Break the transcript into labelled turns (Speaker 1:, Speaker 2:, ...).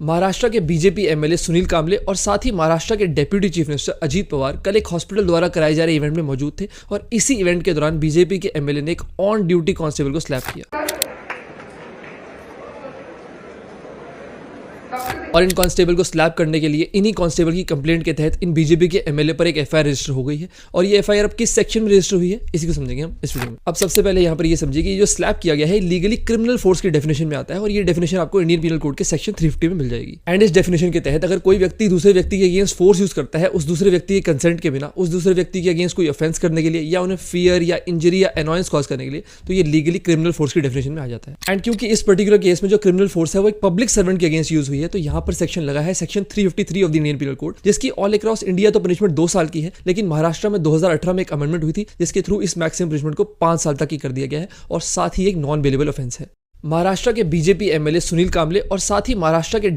Speaker 1: महाराष्ट्र के BJP MLA Sunil Kamble और साथ ही महाराष्ट्र के deputy chief minister Ajit Pawar कल एक हॉस्पिटल द्वारा कराए जा रहे इवेंट में मौजूद थे और इसी इवेंट के दौरान बीजेपी के एमएलए ने एक ऑन ड्यूटी कांस्टेबल को स्लैप किया और इन कांस्टेबल को स्लैप करने के लिए इन्हीं कांस्टेबल की कंप्लेंट के तहत इन बीजेपी के एमएलए पर एक एफआईआर रजिस्टर हो गई है। और ये एफआईआर अब किस सेक्शन में रजिस्टर हुई है इसी को समझेंगे हम इस वीडियो में। अब सबसे पहले यहाँ पर ये समझिए कि जो स्लैप किया गया है लीगली क्रिमिनल फोर्स की डेफिनेशन में आता है और ये डेफिनेशन आपको इंडियन पीनल कोड के सेक्शन 350 में मिल जाएगी। एंड इस डेफिनेशन के तहत अगर कोई व्यक्ति दूसरे व्यक्ति के अगेंस्ट फोर्स यूज करता है उस दूसरे व्यक्ति के कंसेंट के बिना उस दूसरे व्यक्ति के अगेंस्ट कोई ऑफेंस करने के लिए या उन्हें फियर या इंजरी या एनॉयंस कॉज करने के लिए, तो ये लीगली क्रिमिनल फोर्स की डेफिनेशन में आ जाता है। एंड क्योंकि इस पर्टिकुलर केस में जो क्रिमिनल फोर्स है वो एक पब्लिक सर्वेंट के अगेंस्ट यूज हुई है, तो यहाँ पर सेक्शन लगा है section 353 of the Indian penal code, जिसकी ऑल अक्रॉस इंडिया तो पनिशमेंट 2 साल की है, लेकिन महाराष्ट्र में 2018 में एक अमेंडमेंट हुई थी जिसके थ्रू इस मैक्सिमम पनिशमेंट को 5 साल तक की कर दिया गया है और साथ ही एक नॉन बेलेबल ऑफेंस है। महाराष्ट्र के बीजेपी एमएलए सुनील कांबले और साथ ही महाराष्ट्र के